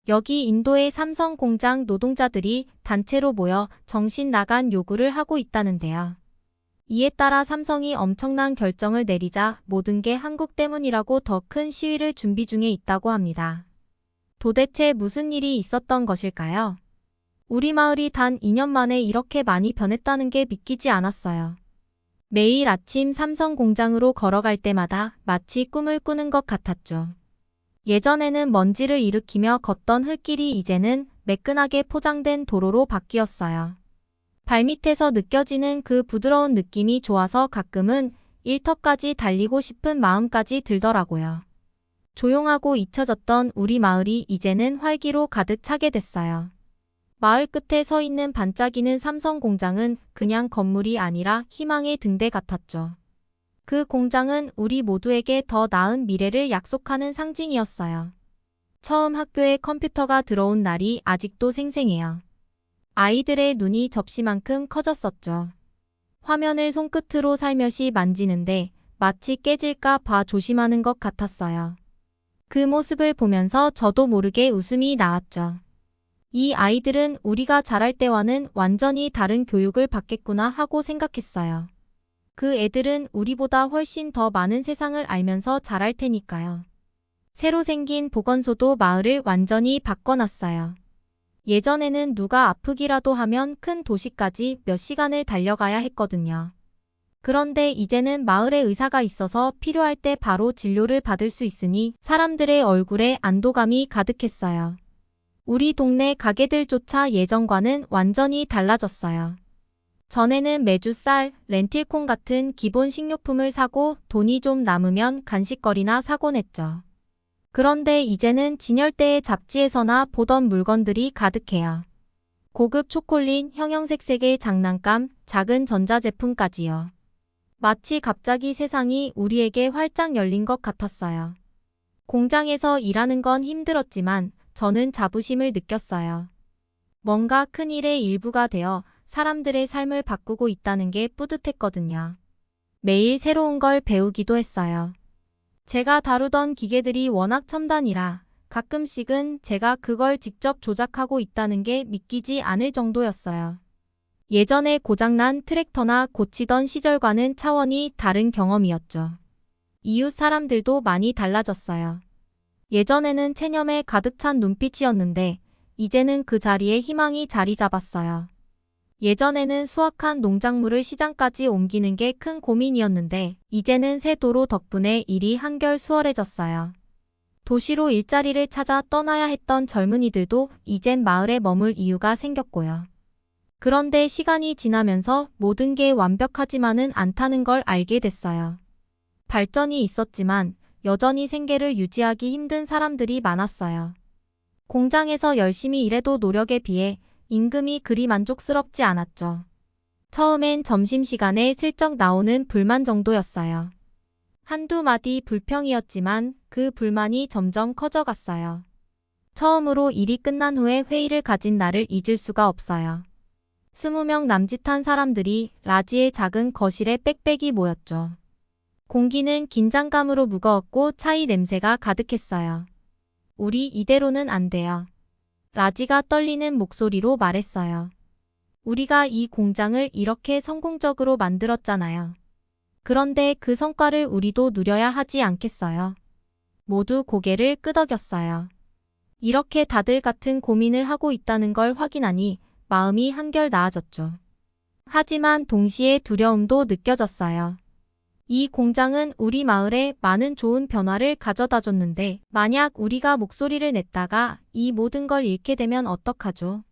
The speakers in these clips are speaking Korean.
여기 인도의 삼성 공장 노동자들이 단체로 모여 정신 나간 요구를 하고 있다는데요. 이에 따라 삼성이 엄청난 결정을 내리자 모든 게 한국 때문이라고 더 큰 시위를 준비 중에 있다고 합니다. 도대체 무슨 일이 있었던 것일까요? 우리 마을이 단 2년 만에 이렇게 많이 변했다는 게 믿기지 않았어요. 매일 아침 삼성 공장으로 걸어갈 때마다 마치 꿈을 꾸는 것 같았죠. 예전에는 먼지를 일으키며 걷던 흙길이 이제는 매끈하게 포장된 도로로 바뀌었어요. 발밑에서 느껴지는 그 부드러운 느낌이 좋아서 가끔은 일터까지 달리고 싶은 마음까지 들더라고요. 조용하고 잊혀졌던 우리 마을이 이제는 활기로 가득 차게 됐어요. 마을 끝에 서 있는 반짝이는 삼성 공장은 그냥 건물이 아니라 희망의 등대 같았죠. 그 공장은 우리 모두에게 더 나은 미래를 약속하는 상징이었어요. 처음 학교에 컴퓨터가 들어온 날이 아직도 생생해요. 아이들의 눈이 접시만큼 커졌었죠. 화면을 손끝으로 살며시 만지는데 마치 깨질까 봐 조심하는 것 같았어요. 그 모습을 보면서 저도 모르게 웃음이 나왔죠. 이 아이들은 우리가 자랄 때와는 완전히 다른 교육을 받겠구나 하고 생각했어요. 그 애들은 우리보다 훨씬 더 많은 세상을 알면서 자랄 테니까요. 새로 생긴 보건소도 마을을 완전히 바꿔놨어요. 예전에는 누가 아프기라도 하면 큰 도시까지 몇 시간을 달려가야 했거든요. 그런데 이제는 마을에 의사가 있어서 필요할 때 바로 진료를 받을 수 있으니 사람들의 얼굴에 안도감이 가득했어요. 우리 동네 가게들조차 예전과는 완전히 달라졌어요. 전에는 매주 쌀, 렌틸콩 같은 기본 식료품을 사고 돈이 좀 남으면 간식거리나 사곤 했죠. 그런데 이제는 진열대의 잡지에서나 보던 물건들이 가득해요. 고급 초콜릿, 형형색색의 장난감, 작은 전자제품까지요. 마치 갑자기 세상이 우리에게 활짝 열린 것 같았어요. 공장에서 일하는 건 힘들었지만 저는 자부심을 느꼈어요. 뭔가 큰 일의 일부가 되어 사람들의 삶을 바꾸고 있다는 게 뿌듯했거든요. 매일 새로운 걸 배우기도 했어요. 제가 다루던 기계들이 워낙 첨단이라 가끔씩은 제가 그걸 직접 조작하고 있다는 게 믿기지 않을 정도였어요. 예전에 고장난 트랙터나 고치던 시절과는 차원이 다른 경험이었죠. 이웃 사람들도 많이 달라졌어요. 예전에는 체념에 가득 찬 눈빛이었는데 이제는 그 자리에 희망이 자리 잡았어요. 예전에는 수확한 농작물을 시장까지 옮기는 게 큰 고민이었는데 이제는 새 도로 덕분에 일이 한결 수월해졌어요. 도시로 일자리를 찾아 떠나야 했던 젊은이들도 이젠 마을에 머물 이유가 생겼고요. 그런데 시간이 지나면서 모든 게 완벽하지만은 않다는 걸 알게 됐어요. 발전이 있었지만 여전히 생계를 유지하기 힘든 사람들이 많았어요. 공장에서 열심히 일해도 노력에 비해 임금이 그리 만족스럽지 않았죠. 처음엔 점심시간에 슬쩍 나오는 불만 정도였어요. 한두 마디 불평이었지만 그 불만이 점점 커져갔어요. 처음으로 일이 끝난 후에 회의를 가진 날을 잊을 수가 없어요. 20명 남짓한 사람들이 라지의 작은 거실에 빽빽이 모였죠. 공기는 긴장감으로 무거웠고 차이 냄새가 가득했어요. 우리 이대로는 안 돼요. 라지가 떨리는 목소리로 말했어요. 우리가 이 공장을 이렇게 성공적으로 만들었잖아요. 그런데 그 성과를 우리도 누려야 하지 않겠어요? 모두 고개를 끄덕였어요. 이렇게 다들 같은 고민을 하고 있다는 걸 확인하니 마음이 한결 나아졌죠. 하지만 동시에 두려움도 느껴졌어요. 이 공장은 우리 마을에 많은 좋은 변화를 가져다 줬는데 만약 우리가 목소리를 냈다가 이 모든 걸 잃게 되면 어떡하죠?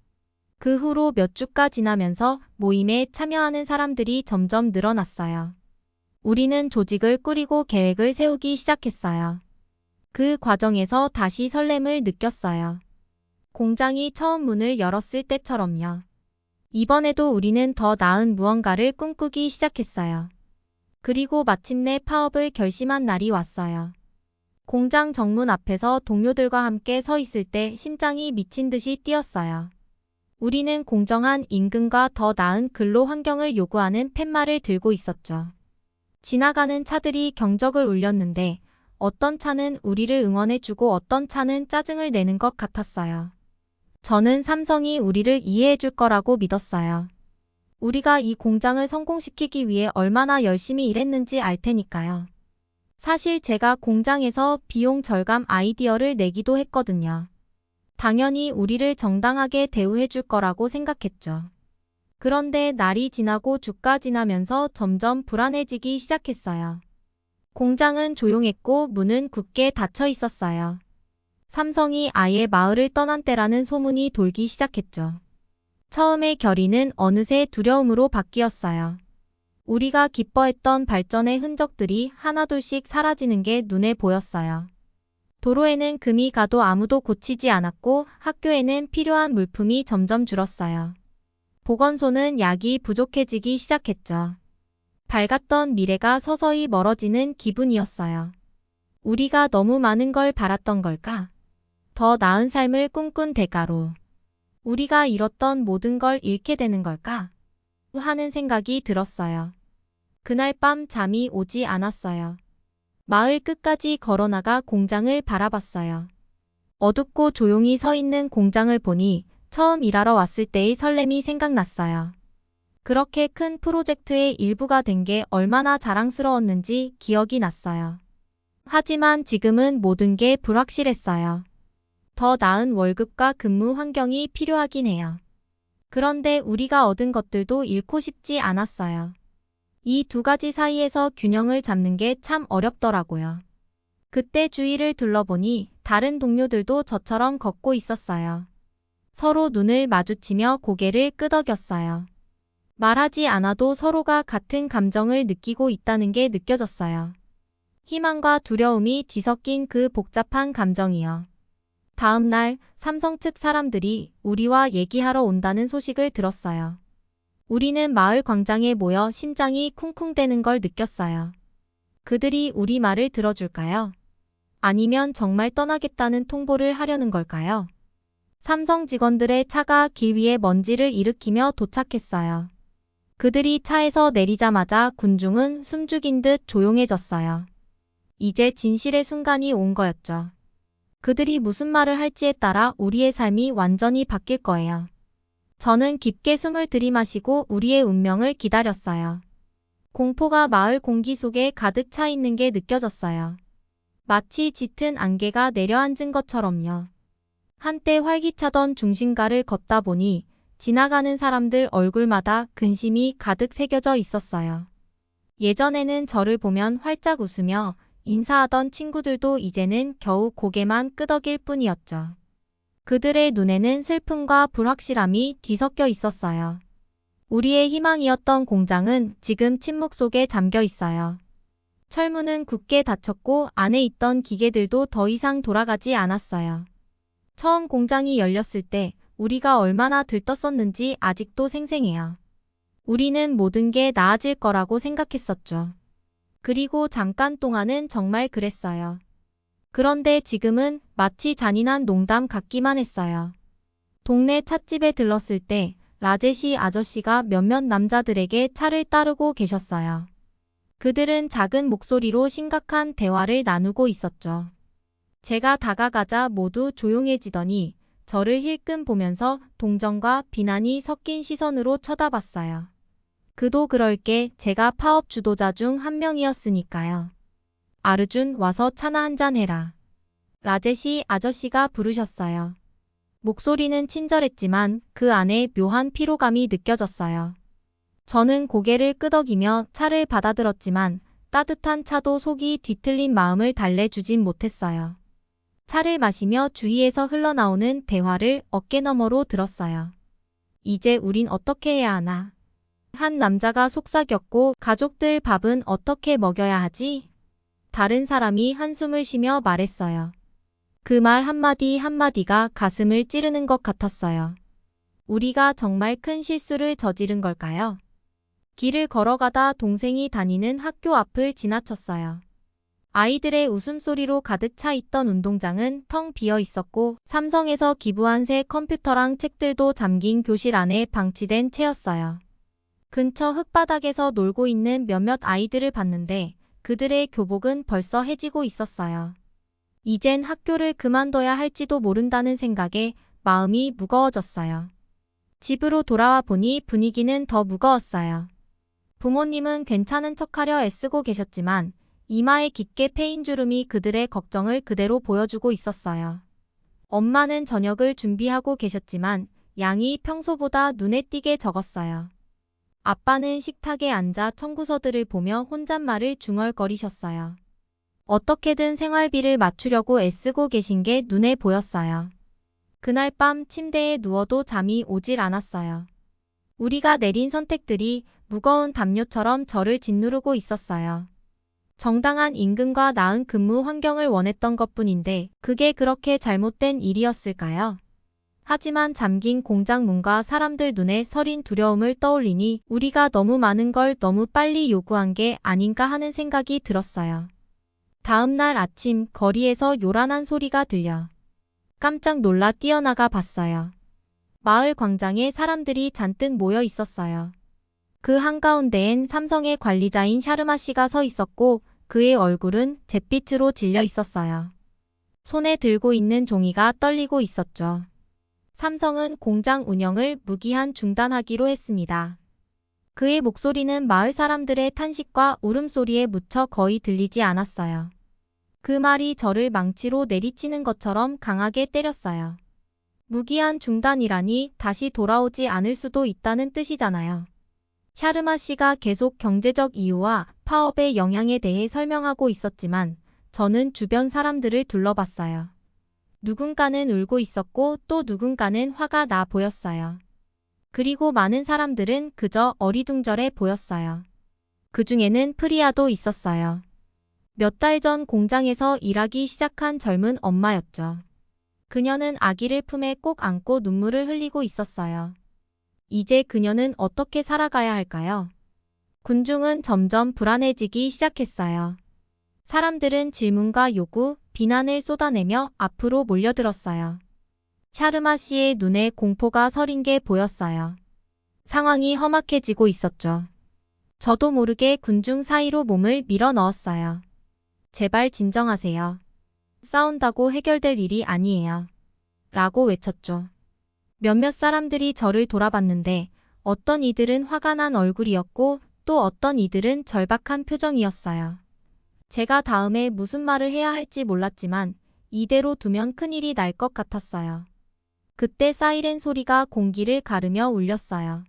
그 후로 몇 주가 지나면서 모임에 참여하는 사람들이 점점 늘어났어요. 우리는 조직을 꾸리고 계획을 세우기 시작했어요. 그 과정에서 다시 설렘을 느꼈어요. 공장이 처음 문을 열었을 때처럼요. 이번에도 우리는 더 나은 무언가를 꿈꾸기 시작했어요. 그리고 마침내 파업을 결심한 날이 왔어요. 공장 정문 앞에서 동료들과 함께 서 있을 때 심장이 미친 듯이 뛰었어요. 우리는 공정한 임금과 더 나은 근로 환경을 요구하는 팻말을 들고 있었죠. 지나가는 차들이 경적을 울렸는데 어떤 차는 우리를 응원해주고 어떤 차는 짜증을 내는 것 같았어요. 저는 삼성이 우리를 이해해줄 거라고 믿었어요. 우리가 이 공장을 성공시키기 위해 얼마나 열심히 일했는지 알 테니까요. 사실 제가 공장에서 비용 절감 아이디어를 내기도 했거든요. 당연히 우리를 정당하게 대우해줄 거라고 생각했죠. 그런데 날이 지나고 주가 지나면서 점점 불안해지기 시작했어요. 공장은 조용했고 문은 굳게 닫혀 있었어요. 삼성이 아예 마을을 떠난 때라는 소문이 돌기 시작했죠. 처음의 결의는 어느새 두려움으로 바뀌었어요. 우리가 기뻐했던 발전의 흔적들이 하나둘씩 사라지는 게 눈에 보였어요. 도로에는 금이 가도 아무도 고치지 않았고 학교에는 필요한 물품이 점점 줄었어요. 보건소는 약이 부족해지기 시작했죠. 밝았던 미래가 서서히 멀어지는 기분이었어요. 우리가 너무 많은 걸 바랐던 걸까? 더 나은 삶을 꿈꾼 대가로 우리가 잃었던 모든 걸 잃게 되는 걸까? 하는 생각이 들었어요. 그날 밤 잠이 오지 않았어요. 마을 끝까지 걸어나가 공장을 바라봤어요. 어둡고 조용히 서 있는 공장을 보니 처음 일하러 왔을 때의 설렘이 생각났어요. 그렇게 큰 프로젝트의 일부가 된 게 얼마나 자랑스러웠는지 기억이 났어요. 하지만 지금은 모든 게 불확실했어요. 더 나은 월급과 근무 환경이 필요하긴 해요. 그런데 우리가 얻은 것들도 잃고 싶지 않았어요. 이 두 가지 사이에서 균형을 잡는 게 참 어렵더라고요. 그때 주위를 둘러보니 다른 동료들도 저처럼 걷고 있었어요. 서로 눈을 마주치며 고개를 끄덕였어요. 말하지 않아도 서로가 같은 감정을 느끼고 있다는 게 느껴졌어요. 희망과 두려움이 뒤섞인 그 복잡한 감정이요. 다음 날 삼성 측 사람들이 우리와 얘기하러 온다는 소식을 들었어요. 우리는 마을 광장에 모여 심장이 쿵쿵대는 걸 느꼈어요. 그들이 우리 말을 들어줄까요? 아니면 정말 떠나겠다는 통보를 하려는 걸까요? 삼성 직원들의 차가 길 위에 먼지를 일으키며 도착했어요. 그들이 차에서 내리자마자 군중은 숨죽인 듯 조용해졌어요. 이제 진실의 순간이 온 거였죠. 그들이 무슨 말을 할지에 따라 우리의 삶이 완전히 바뀔 거예요. 저는 깊게 숨을 들이마시고 우리의 운명을 기다렸어요. 공포가 마을 공기 속에 가득 차 있는 게 느껴졌어요. 마치 짙은 안개가 내려앉은 것처럼요. 한때 활기차던 중심가를 걷다 보니 지나가는 사람들 얼굴마다 근심이 가득 새겨져 있었어요. 예전에는 저를 보면 활짝 웃으며 인사하던 친구들도 이제는 겨우 고개만 끄덕일 뿐이었죠. 그들의 눈에는 슬픔과 불확실함이 뒤섞여 있었어요. 우리의 희망이었던 공장은 지금 침묵 속에 잠겨 있어요. 철문은 굳게 닫혔고 안에 있던 기계들도 더 이상 돌아가지 않았어요. 처음 공장이 열렸을 때 우리가 얼마나 들떴었는지 아직도 생생해요. 우리는 모든 게 나아질 거라고 생각했었죠. 그리고 잠깐 동안은 정말 그랬어요. 그런데 지금은 마치 잔인한 농담 같기만 했어요. 동네 찻집에 들렀을 때 라제시 아저씨가 몇몇 남자들에게 차를 따르고 계셨어요. 그들은 작은 목소리로 심각한 대화를 나누고 있었죠. 제가 다가가자 모두 조용해지더니 저를 힐끔 보면서 동정과 비난이 섞인 시선으로 쳐다봤어요. 그도 그럴 게 제가 파업 주도자 중 한 명이었으니까요. 아르준 와서 차나 한잔 해라. 라제시 아저씨가 부르셨어요. 목소리는 친절했지만 그 안에 묘한 피로감이 느껴졌어요. 저는 고개를 끄덕이며 차를 받아들었지만 따뜻한 차도 속이 뒤틀린 마음을 달래주진 못했어요. 차를 마시며 주위에서 흘러나오는 대화를 어깨너머로 들었어요. 이제 우린 어떻게 해야 하나? 한 남자가 속삭였고 가족들 밥은 어떻게 먹여야 하지? 다른 사람이 한숨을 쉬며 말했어요. 그 말 한마디 한마디가 가슴을 찌르는 것 같았어요. 우리가 정말 큰 실수를 저지른 걸까요? 길을 걸어가다 동생이 다니는 학교 앞을 지나쳤어요. 아이들의 웃음소리로 가득 차 있던 운동장은 텅 비어 있었고 삼성에서 기부한 새 컴퓨터랑 책들도 잠긴 교실 안에 방치된 채였어요. 근처 흙바닥에서 놀고 있는 몇몇 아이들을 봤는데 그들의 교복은 벌써 해지고 있었어요. 이젠 학교를 그만둬야 할지도 모른다는 생각에 마음이 무거워졌어요. 집으로 돌아와 보니 분위기는 더 무거웠어요. 부모님은 괜찮은 척하려 애쓰고 계셨지만 이마에 깊게 패인 주름이 그들의 걱정을 그대로 보여주고 있었어요. 엄마는 저녁을 준비하고 계셨지만 양이 평소보다 눈에 띄게 적었어요. 아빠는 식탁에 앉아 청구서들을 보며 혼잣말을 중얼거리셨어요. 어떻게든 생활비를 맞추려고 애쓰고 계신 게 눈에 보였어요. 그날 밤 침대에 누워도 잠이 오질 않았어요. 우리가 내린 선택들이 무거운 담요처럼 저를 짓누르고 있었어요. 정당한 임금과 나은 근무 환경을 원했던 것뿐인데 그게 그렇게 잘못된 일이었을까요? 하지만 잠긴 공장 문과 사람들 눈에 서린 두려움을 떠올리니 우리가 너무 많은 걸 너무 빨리 요구한 게 아닌가 하는 생각이 들었어요. 다음 날 아침 거리에서 요란한 소리가 들려 깜짝 놀라 뛰어나가 봤어요. 마을 광장에 사람들이 잔뜩 모여 있었어요. 그 한가운데엔 삼성의 관리자인 샤르마 씨가 서 있었고 그의 얼굴은 잿빛으로 질려 있었어요. 손에 들고 있는 종이가 떨리고 있었죠. 삼성은 공장 운영을 무기한 중단하기로 했습니다. 그의 목소리는 마을 사람들의 탄식과 울음소리에 묻혀 거의 들리지 않았어요. 그 말이 저를 망치로 내리치는 것처럼 강하게 때렸어요. 무기한 중단이라니 다시 돌아오지 않을 수도 있다는 뜻이잖아요. 샤르마 씨가 계속 경제적 이유와 파업의 영향에 대해 설명하고 있었지만 저는 주변 사람들을 둘러봤어요. 누군가는 울고 있었고 또 누군가는 화가 나 보였어요. 그리고 많은 사람들은 그저 어리둥절해 보였어요. 그 중에는 프리아도 있었어요. 몇 달 전 공장에서 일하기 시작한 젊은 엄마였죠. 그녀는 아기를 품에 꼭 안고 눈물을 흘리고 있었어요. 이제 그녀는 어떻게 살아가야 할까요? 군중은 점점 불안해지기 시작했어요. 사람들은 질문과 요구, 비난을 쏟아내며 앞으로 몰려들었어요. 샤르마 씨의 눈에 공포가 서린 게 보였어요. 상황이 험악해지고 있었죠. 저도 모르게 군중 사이로 몸을 밀어 넣었어요. 제발 진정하세요. 싸운다고 해결될 일이 아니에요. 라고 외쳤죠. 몇몇 사람들이 저를 돌아봤는데 어떤 이들은 화가 난 얼굴이었고 또 어떤 이들은 절박한 표정이었어요. 제가 다음에 무슨 말을 해야 할지 몰랐지만 이대로 두면 큰일이 날 것 같았어요. 그때 사이렌 소리가 공기를 가르며 울렸어요.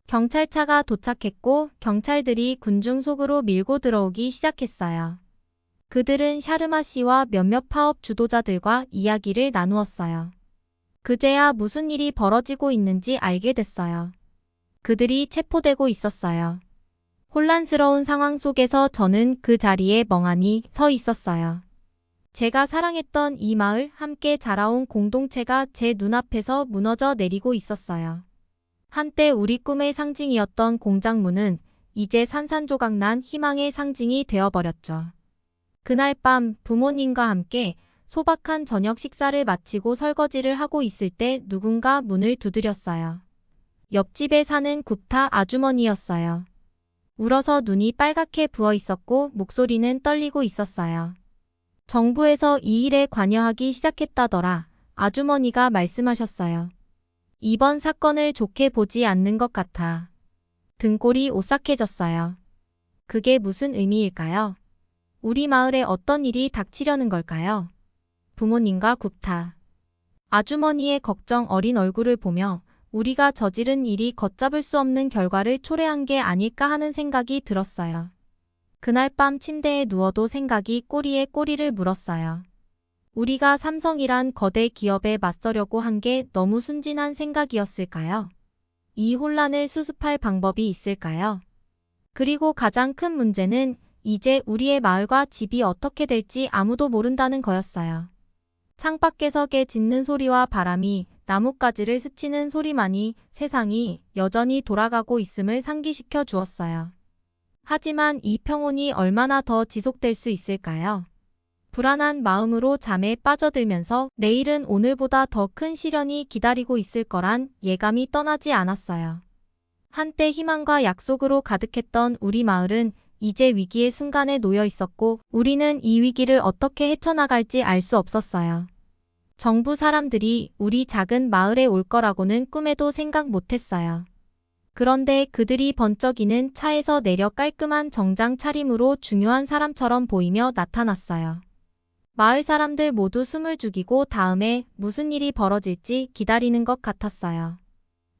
경찰차가 도착했고 경찰들이 군중 속으로 밀고 들어오기 시작했어요. 그들은 샤르마 씨와 몇몇 파업 주도자들과 이야기를 나누었어요. 그제야 무슨 일이 벌어지고 있는지 알게 됐어요. 그들이 체포되고 있었어요. 혼란스러운 상황 속에서 저는 그 자리에 멍하니 서 있었어요. 제가 사랑했던 이 마을, 함께 자라온 공동체가 제 눈앞에서 무너져 내리고 있었어요. 한때 우리 꿈의 상징이었던 공장문은 이제 산산조각난 희망의 상징이 되어버렸죠. 그날 밤 부모님과 함께 소박한 저녁 식사를 마치고 설거지를 하고 있을 때 누군가 문을 두드렸어요. 옆집에 사는 굽타 아주머니였어요. 울어서 눈이 빨갛게 부어 있었고 목소리는 떨리고 있었어요. 정부에서 이 일에 관여하기 시작했다더라. 아주머니가 말씀하셨어요. 이번 사건을 좋게 보지 않는 것 같아. 등골이 오싹해졌어요. 그게 무슨 의미일까요? 우리 마을에 어떤 일이 닥치려는 걸까요? 부모님과 굽타 아주머니의 걱정 어린 얼굴을 보며 우리가 저지른 일이 걷잡을 수 없는 결과를 초래한 게 아닐까 하는 생각이 들었어요. 그날 밤 침대에 누워도 생각이 꼬리에 꼬리를 물었어요. 우리가 삼성이란 거대 기업에 맞서려고 한 게 너무 순진한 생각이었을까요? 이 혼란을 수습할 방법이 있을까요? 그리고 가장 큰 문제는 이제 우리의 마을과 집이 어떻게 될지 아무도 모른다는 거였어요. 창밖에서 개 짖는 소리와 바람이 나뭇가지를 스치는 소리만이 세상이 여전히 돌아가고 있음을 상기시켜 주었어요. 하지만 이 평온이 얼마나 더 지속될 수 있을까요? 불안한 마음으로 잠에 빠져들면서 내일은 오늘보다 더 큰 시련이 기다리고 있을 거란 예감이 떠나지 않았어요. 한때 희망과 약속으로 가득했던 우리 마을은 이제 위기의 순간에 놓여 있었고 우리는 이 위기를 어떻게 헤쳐나갈지 알 수 없었어요. 정부 사람들이 우리 작은 마을에 올 거라고는 꿈에도 생각 못했어요. 그런데 그들이 번쩍이는 차에서 내려 깔끔한 정장 차림으로 중요한 사람처럼 보이며 나타났어요. 마을 사람들 모두 숨을 죽이고 다음에 무슨 일이 벌어질지 기다리는 것 같았어요.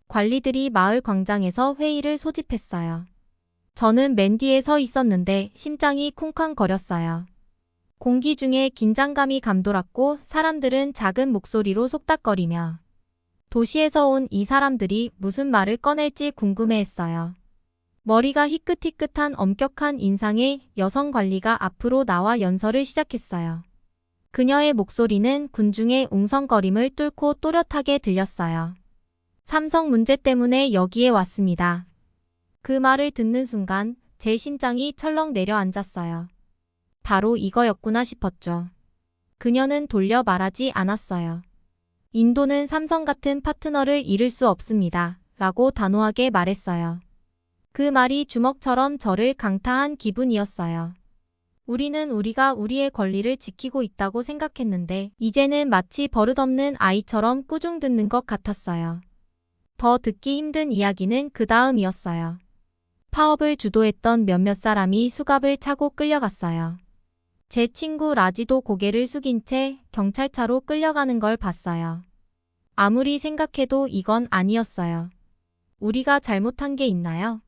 관리들이 마을 광장에서 회의를 소집했어요. 저는 맨 뒤에 서 있었는데 심장이 쿵쾅거렸어요. 공기 중에 긴장감이 감돌았고 사람들은 작은 목소리로 속닥거리며 도시에서 온 이 사람들이 무슨 말을 꺼낼지 궁금해했어요. 머리가 희끗희끗한 엄격한 인상의 여성 관리가 앞으로 나와 연설을 시작했어요. 그녀의 목소리는 군중의 웅성거림을 뚫고 또렷하게 들렸어요. 삼성 문제 때문에 여기에 왔습니다. 그 말을 듣는 순간 제 심장이 철렁 내려앉았어요. 바로 이거였구나 싶었죠. 그녀는 돌려 말하지 않았어요. 인도는 삼성 같은 파트너를 잃을 수 없습니다. 라고 단호하게 말했어요. 그 말이 주먹처럼 저를 강타한 기분이었어요. 우리는 우리가 우리의 권리를 지키고 있다고 생각했는데 이제는 마치 버릇없는 아이처럼 꾸중 듣는 것 같았어요. 더 듣기 힘든 이야기는 그 다음이었어요. 파업을 주도했던 몇몇 사람이 수갑을 차고 끌려갔어요. 제 친구 라지도 고개를 숙인 채 경찰차로 끌려가는 걸 봤어요. 아무리 생각해도 이건 아니었어요. 우리가 잘못한 게 있나요?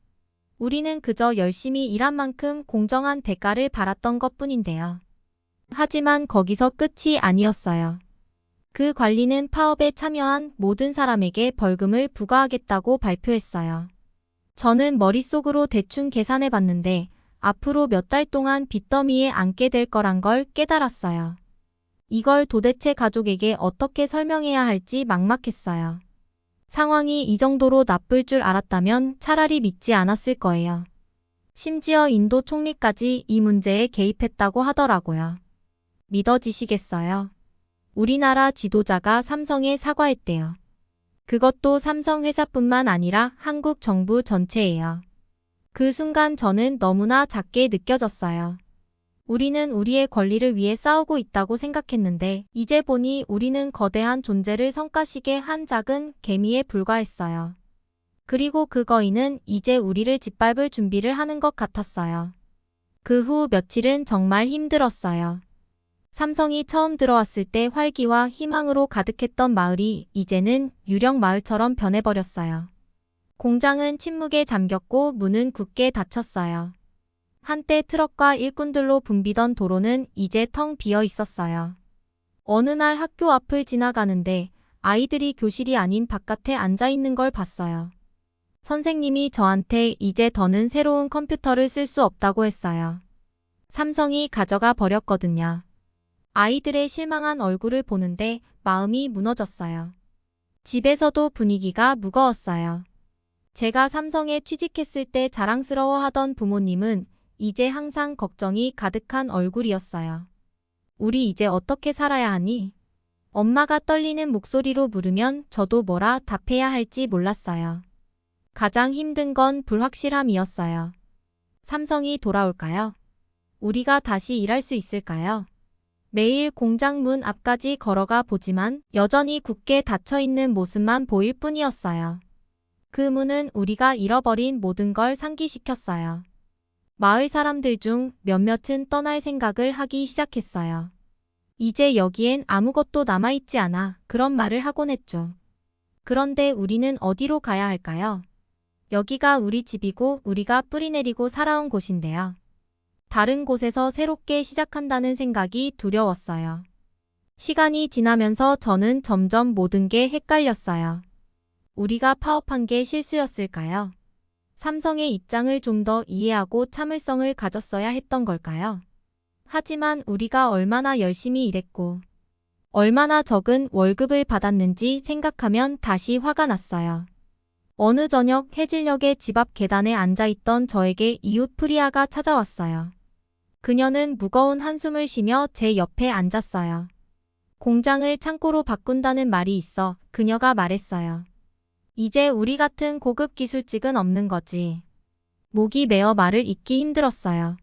우리는 그저 열심히 일한 만큼 공정한 대가를 바랐던 것뿐인데요. 하지만 거기서 끝이 아니었어요. 그 관리는 파업에 참여한 모든 사람에게 벌금을 부과하겠다고 발표했어요. 저는 머릿속으로 대충 계산해 봤는데 앞으로 몇 달 동안 빚더미에 앉게 될 거란 걸 깨달았어요. 이걸 도대체 가족에게 어떻게 설명해야 할지 막막했어요. 상황이 이 정도로 나쁠 줄 알았다면 차라리 믿지 않았을 거예요. 심지어 인도 총리까지 이 문제에 개입했다고 하더라고요. 믿어지시겠어요? 우리나라 지도자가 삼성에 사과했대요. 그것도 삼성 회사뿐만 아니라 한국 정부 전체예요. 그 순간 저는 너무나 작게 느껴졌어요. 우리는 우리의 권리를 위해 싸우고 있다고 생각했는데 이제 보니 우리는 거대한 존재를 성가시게 한 작은 개미에 불과했어요. 그리고 그 거인은 이제 우리를 짓밟을 준비를 하는 것 같았어요. 그 후 며칠은 정말 힘들었어요. 삼성이 처음 들어왔을 때 활기와 희망으로 가득했던 마을이 이제는 유령 마을처럼 변해버렸어요. 공장은 침묵에 잠겼고 문은 굳게 닫혔어요. 한때 트럭과 일꾼들로 붐비던 도로는 이제 텅 비어 있었어요. 어느 날 학교 앞을 지나가는데 아이들이 교실이 아닌 바깥에 앉아 있는 걸 봤어요. 선생님이 저한테 이제 더는 새로운 컴퓨터를 쓸 수 없다고 했어요. 삼성이 가져가 버렸거든요. 아이들의 실망한 얼굴을 보는데 마음이 무너졌어요. 집에서도 분위기가 무거웠어요. 제가 삼성에 취직했을 때 자랑스러워하던 부모님은 이제 항상 걱정이 가득한 얼굴이었어요. 우리 이제 어떻게 살아야 하니? 엄마가 떨리는 목소리로 물으면 저도 뭐라 답해야 할지 몰랐어요. 가장 힘든 건 불확실함이었어요. 삼성이 돌아올까요? 우리가 다시 일할 수 있을까요? 매일 공장 문 앞까지 걸어가 보지만 여전히 굳게 닫혀있는 모습만 보일 뿐이었어요. 그 문은 우리가 잃어버린 모든 걸 상기시켰어요. 마을 사람들 중 몇몇은 떠날 생각을 하기 시작했어요. 이제 여기엔 아무것도 남아있지 않아 그런 말을 하곤 했죠. 그런데 우리는 어디로 가야 할까요? 여기가 우리 집이고 우리가 뿌리내리고 살아온 곳인데요. 다른 곳에서 새롭게 시작한다는 생각이 두려웠어요. 시간이 지나면서 저는 점점 모든 게 헷갈렸어요. 우리가 파업한 게 실수였을까요? 삼성의 입장을 좀 더 이해하고 참을성을 가졌어야 했던 걸까요? 하지만 우리가 얼마나 열심히 일했고 얼마나 적은 월급을 받았는지 생각하면 다시 화가 났어요. 어느 저녁 해질녘에 집 앞 계단에 앉아있던 저에게 이웃 프리아가 찾아왔어요. 그녀는 무거운 한숨을 쉬며 제 옆에 앉았어요. 공장을 창고로 바꾼다는 말이 있어 그녀가 말했어요. 이제 우리 같은 고급 기술직은 없는 거지. 목이 메어 말을 잇기 힘들었어요.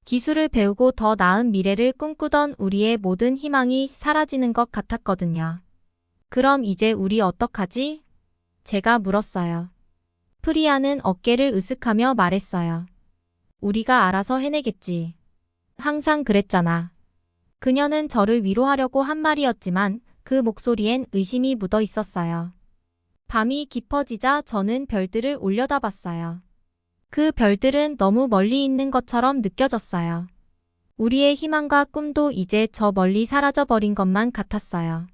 기술을 배우고 더 나은 미래를 꿈꾸던 우리의 모든 희망이 사라지는 것 같았거든요. 그럼 이제 우리 어떡하지? 제가 물었어요. 프리아는 어깨를 으쓱하며 말했어요. 우리가 알아서 해내겠지. 항상 그랬잖아. 그녀는 저를 위로하려고 한 말이었지만 그 목소리엔 의심이 묻어 있었어요. 밤이 깊어지자 저는 별들을 올려다봤어요. 그 별들은 너무 멀리 있는 것처럼 느껴졌어요. 우리의 희망과 꿈도 이제 저 멀리 사라져버린 것만 같았어요.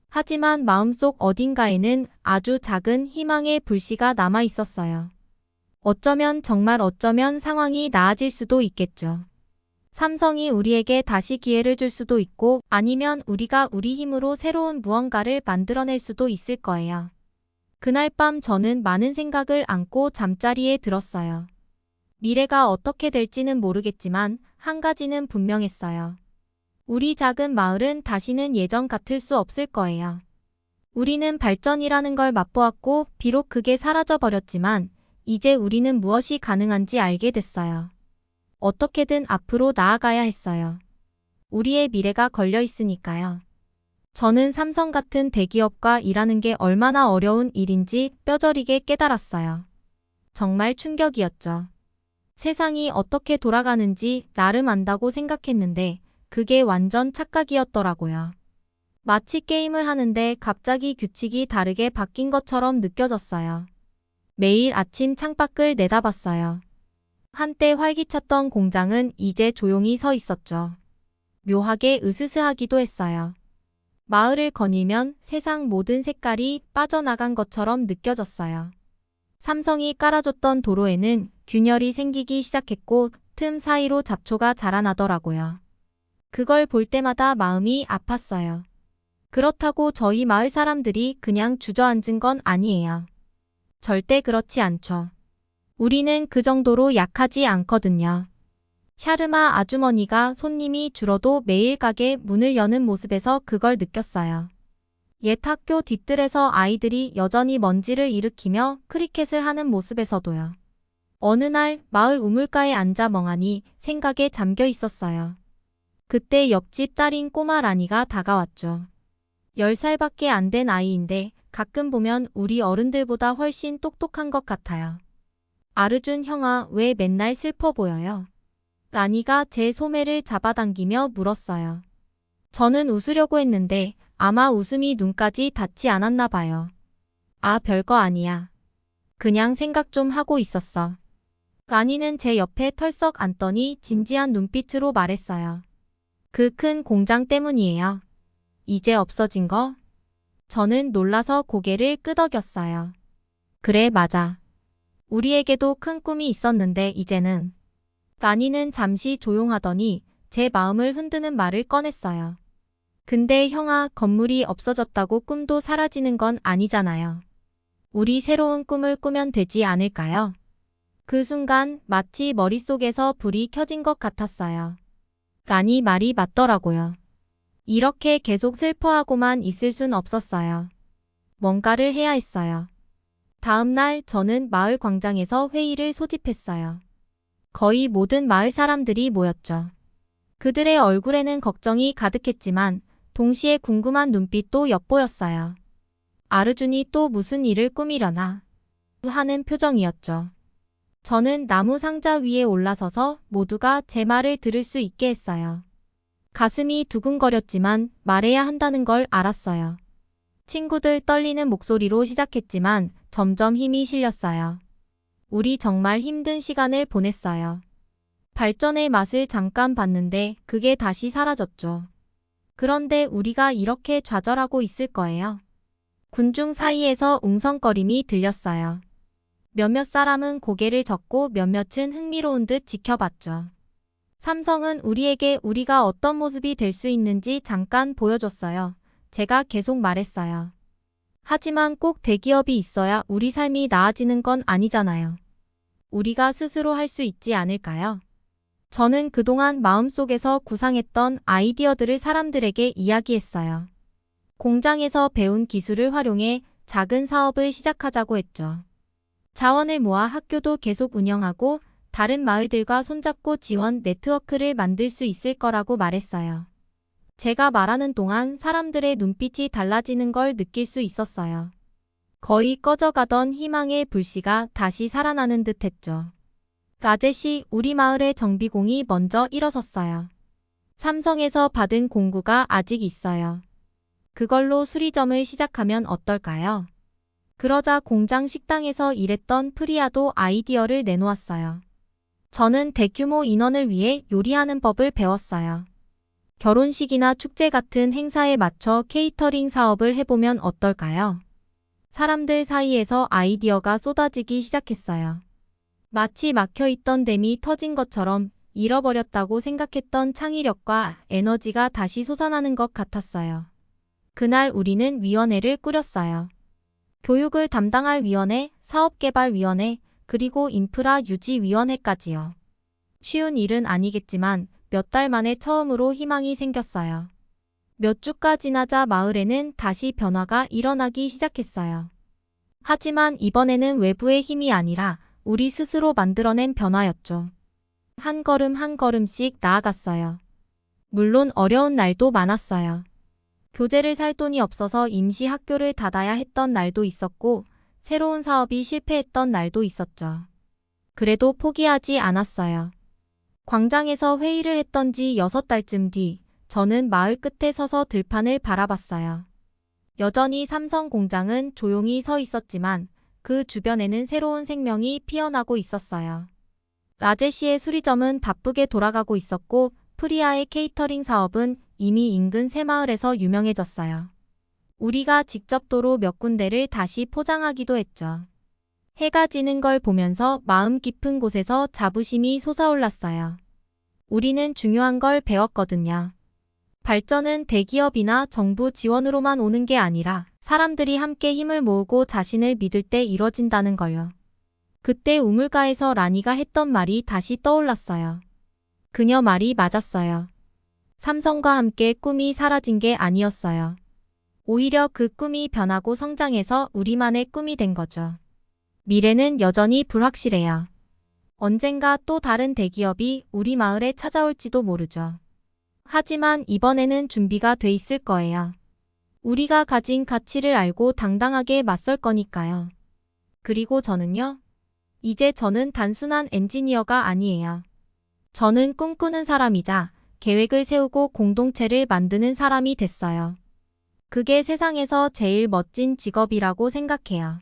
하지만 마음속 어딘가에는 아주 작은 희망의 불씨가 남아 있었어요. 어쩌면 정말 어쩌면 상황이 나아질 수도 있겠죠. 삼성이 우리에게 다시 기회를 줄 수도 있고 아니면 우리가 우리 힘으로 새로운 무언가를 만들어낼 수도 있을 거예요. 그날 밤 저는 많은 생각을 안고 잠자리에 들었어요. 미래가 어떻게 될지는 모르겠지만 한 가지는 분명했어요. 우리 작은 마을은 다시는 예전 같을 수 없을 거예요. 우리는 발전이라는 걸 맛보았고 비록 그게 사라져버렸지만 이제 우리는 무엇이 가능한지 알게 됐어요. 어떻게든 앞으로 나아가야 했어요. 우리의 미래가 걸려 있으니까요. 저는 삼성 같은 대기업과 일하는 게 얼마나 어려운 일인지 뼈저리게 깨달았어요. 정말 충격이었죠. 세상이 어떻게 돌아가는지 나름 안다고 생각했는데 그게 완전 착각이었더라고요. 마치 게임을 하는데 갑자기 규칙이 다르게 바뀐 것처럼 느껴졌어요. 매일 아침 창밖을 내다봤어요. 한때 활기찼던 공장은 이제 조용히 서 있었죠. 묘하게 으스스하기도 했어요. 마을을 거닐면 세상 모든 색깔이 빠져나간 것처럼 느껴졌어요. 삼성이 깔아줬던 도로에는 균열이 생기기 시작했고 틈 사이로 잡초가 자라나더라고요. 그걸 볼 때마다 마음이 아팠어요. 그렇다고 저희 마을 사람들이 그냥 주저앉은 건 아니에요. 절대 그렇지 않죠. 우리는 그 정도로 약하지 않거든요. 샤르마 아주머니가 손님이 줄어도 매일 가게 문을 여는 모습에서 그걸 느꼈어요. 옛 학교 뒤뜰에서 아이들이 여전히 먼지를 일으키며 크리켓을 하는 모습에서도요. 어느 날 마을 우물가에 앉아 멍하니 생각에 잠겨 있었어요. 그때 옆집 딸인 꼬마 라니가 다가왔죠. 10살밖에 안 된 아이인데 가끔 보면 우리 어른들보다 훨씬 똑똑한 것 같아요. 아르준 형아, 왜 맨날 슬퍼 보여요? 라니가 제 소매를 잡아당기며 물었어요. 저는 웃으려고 했는데 아마 웃음이 눈까지 닿지 않았나 봐요. 아, 별거 아니야. 그냥 생각 좀 하고 있었어. 라니는 제 옆에 털썩 앉더니 진지한 눈빛으로 말했어요. 그 큰 공장 때문이에요. 이제 없어진 거? 저는 놀라서 고개를 끄덕였어요. 그래, 맞아. 우리에게도 큰 꿈이 있었는데 이제는. 라니는 잠시 조용하더니 제 마음을 흔드는 말을 꺼냈어요. 근데 형아, 건물이 없어졌다고 꿈도 사라지는 건 아니잖아요. 우리 새로운 꿈을 꾸면 되지 않을까요? 그 순간 마치 머릿속에서 불이 켜진 것 같았어요. 라니 말이 맞더라고요. 이렇게 계속 슬퍼하고만 있을 순 없었어요. 뭔가를 해야 했어요. 다음 날 저는 마을 광장에서 회의를 소집했어요. 거의 모든 마을 사람들이 모였죠. 그들의 얼굴에는 걱정이 가득했지만 동시에 궁금한 눈빛도 엿보였어요. 아르준이 또 무슨 일을 꾸미려나 하는 표정이었죠. 저는 나무 상자 위에 올라서서 모두가 제 말을 들을 수 있게 했어요. 가슴이 두근거렸지만 말해야 한다는 걸 알았어요. 친구들 떨리는 목소리로 시작했지만 점점 힘이 실렸어요. 우리 정말 힘든 시간을 보냈어요. 발전의 맛을 잠깐 봤는데 그게 다시 사라졌죠. 그런데 우리가 이렇게 좌절하고 있을 거예요. 군중 사이에서 웅성거림이 들렸어요. 몇몇 사람은 고개를 젓고 몇몇은 흥미로운 듯 지켜봤죠. 삼성은 우리에게 우리가 어떤 모습이 될 수 있는지 잠깐 보여줬어요. 제가 계속 말했어요. 하지만 꼭 대기업이 있어야 우리 삶이 나아지는 건 아니잖아요. 우리가 스스로 할 수 있지 않을까요? 저는 그동안 마음속에서 구상했던 아이디어들을 사람들에게 이야기했어요. 공장에서 배운 기술을 활용해 작은 사업을 시작하자고 했죠. 자원을 모아 학교도 계속 운영하고 다른 마을들과 손잡고 지원 네트워크를 만들 수 있을 거라고 말했어요. 제가 말하는 동안 사람들의 눈빛이 달라지는 걸 느낄 수 있었어요. 거의 꺼져가던 희망의 불씨가 다시 살아나는 듯 했죠. 라젯이 우리 마을의 정비공이 먼저 일어섰어요. 삼성에서 받은 공구가 아직 있어요. 그걸로 수리점을 시작하면 어떨까요? 그러자 공장 식당에서 일했던 프리아도 아이디어를 내놓았어요. 저는 대규모 인원을 위해 요리하는 법을 배웠어요. 결혼식이나 축제 같은 행사에 맞춰 케이터링 사업을 해보면 어떨까요? 사람들 사이에서 아이디어가 쏟아지기 시작했어요. 마치 막혀있던 댐이 터진 것처럼 잃어버렸다고 생각했던 창의력과 에너지가 다시 솟아나는 것 같았어요. 그날 우리는 위원회를 꾸렸어요. 교육을 담당할 위원회, 사업개발위원회, 그리고 인프라 유지위원회까지요. 쉬운 일은 아니겠지만 몇 달 만에 처음으로 희망이 생겼어요. 몇 주가 지나자 마을에는 다시 변화가 일어나기 시작했어요. 하지만 이번에는 외부의 힘이 아니라 우리 스스로 만들어낸 변화였죠. 한 걸음 한 걸음씩 나아갔어요. 물론 어려운 날도 많았어요. 교재를 살 돈이 없어서 임시 학교를 닫아야 했던 날도 있었고 새로운 사업이 실패했던 날도 있었죠. 그래도 포기하지 않았어요. 광장에서 회의를 했던 지 6달쯤 뒤 저는 마을 끝에 서서 들판을 바라봤어요. 여전히 삼성 공장은 조용히 서 있었지만 그 주변에는 새로운 생명이 피어나고 있었어요. 라제시의 수리점은 바쁘게 돌아가고 있었고 프리아의 케이터링 사업은 이미 인근 새마을에서 유명해졌어요. 우리가 직접 도로 몇 군데를 다시 포장하기도 했죠. 해가 지는 걸 보면서 마음 깊은 곳에서 자부심이 솟아올랐어요. 우리는 중요한 걸 배웠거든요. 발전은 대기업이나 정부 지원으로만 오는 게 아니라 사람들이 함께 힘을 모으고 자신을 믿을 때 이뤄진다는 걸요. 그때 우물가에서 라니가 했던 말이 다시 떠올랐어요. 그녀 말이 맞았어요. 삼성과 함께 꿈이 사라진 게 아니었어요. 오히려 그 꿈이 변하고 성장해서 우리만의 꿈이 된 거죠. 미래는 여전히 불확실해요. 언젠가 또 다른 대기업이 우리 마을에 찾아올지도 모르죠. 하지만 이번에는 준비가 돼 있을 거예요. 우리가 가진 가치를 알고 당당하게 맞설 거니까요. 그리고 저는요? 이제 저는 단순한 엔지니어가 아니에요. 저는 꿈꾸는 사람이자 계획을 세우고 공동체를 만드는 사람이 됐어요. 그게 세상에서 제일 멋진 직업이라고 생각해요.